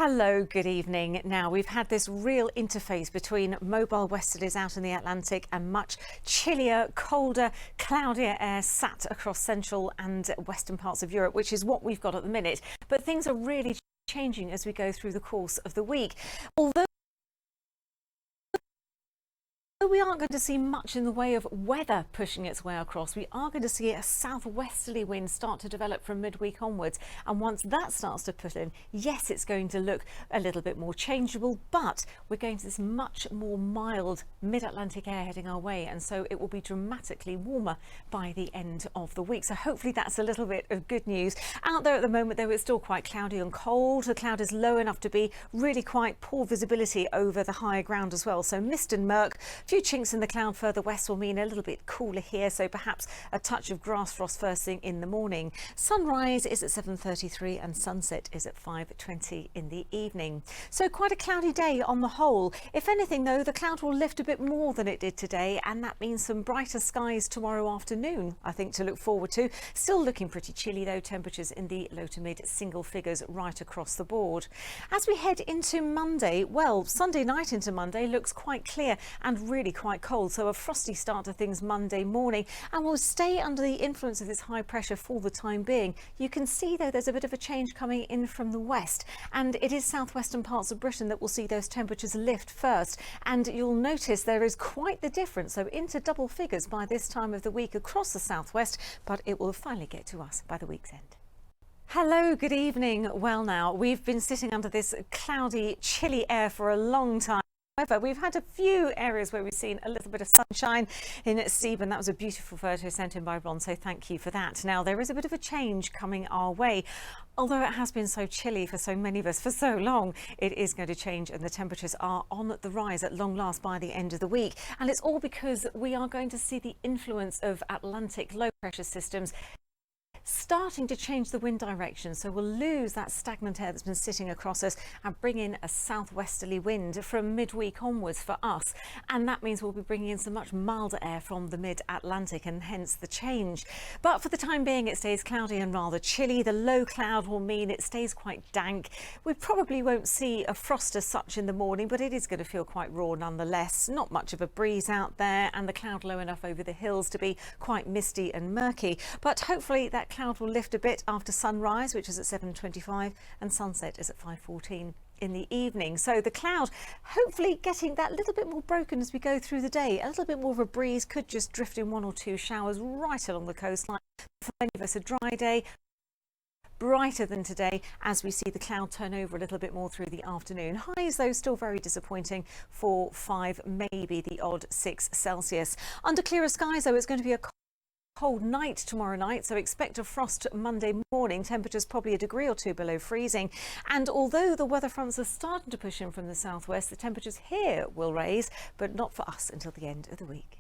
Hello, good evening. Now, we've had this real interface between mobile westerlies out in the Atlantic and much chillier, colder, cloudier air sat across central and western parts of Europe, which is what we've got at the minute. But things are really changing as we go through the course of the week. Although we aren't going to see much in the way of weather pushing its way across, we are going to see a southwesterly wind start to develop from midweek onwards. And once that starts to put in, yes, it's going to look a little bit more changeable, but we're going to this much more mild mid-Atlantic air heading our way. And so it will be dramatically warmer by the end of the week. So hopefully that's a little bit of good news. Out there at the moment, though, it's still quite cloudy and cold. The cloud is low enough to be really quite poor visibility over the higher ground as well. So mist and murk. Few chinks in the cloud further west will mean a little bit cooler here, so perhaps a touch of grass frost first thing in the morning. Sunrise is at 7:33 and sunset is at 5:20 in the evening. So quite a cloudy day on the whole. If anything, though, the cloud will lift a bit more than it did today, and that means some brighter skies tomorrow afternoon, I think, to look forward to. Still looking pretty chilly, though, temperatures in the low to mid single figures right across the board. As we head into Monday, well, Sunday night into Monday looks quite clear and really quite cold, so a frosty start to things Monday morning, and we'll stay under the influence of this high pressure for the time being. You can see, though, there's a bit of a change coming in from the west, and it is southwestern parts of Britain that will see those temperatures lift first, and you'll notice there is quite the difference, so into double figures by this time of the week across the southwest, but it will finally get to us by the week's end. Hello, good evening. Well, now, we've been sitting under this cloudy, chilly air for a long time. However, we've had a few areas where we've seen a little bit of sunshine in Stephen. That was a beautiful photo sent in by Ron, so thank you for that. Now, there is a bit of a change coming our way. Although it has been so chilly for so many of us for so long, it is going to change, and the temperatures are on the rise at long last by the end of the week. And it's all because we are going to see the influence of Atlantic low pressure systems starting to change the wind direction, so we'll lose that stagnant air that's been sitting across us and bring in a southwesterly wind from midweek onwards for us, and that means we'll be bringing in some much milder air from the mid-Atlantic, and hence the change. But for the time being, it stays cloudy and rather chilly. The low cloud will mean it stays quite dank. We probably won't see a frost as such in the morning, but it is going to feel quite raw nonetheless. Not much of a breeze out there, and the cloud low enough over the hills to be quite misty and murky, but hopefully that cloud will lift a bit after sunrise, which is at 7:25, and sunset is at 5:14 in the evening. So the cloud hopefully getting that little bit more broken as we go through the day. A little bit more of a breeze could just drift in one or two showers right along the coastline. For many of us, a dry day, brighter than today, as we see the cloud turn over a little bit more through the afternoon. Highs, though, still very disappointing for 5, maybe the odd 6 Celsius. Under clearer skies, though, it's going to be a cold night tomorrow night, so expect a frost Monday morning. Temperatures probably a degree or two below freezing, and although the weather fronts are starting to push in from the southwest, the temperatures here will raise, but not for us until the end of the week.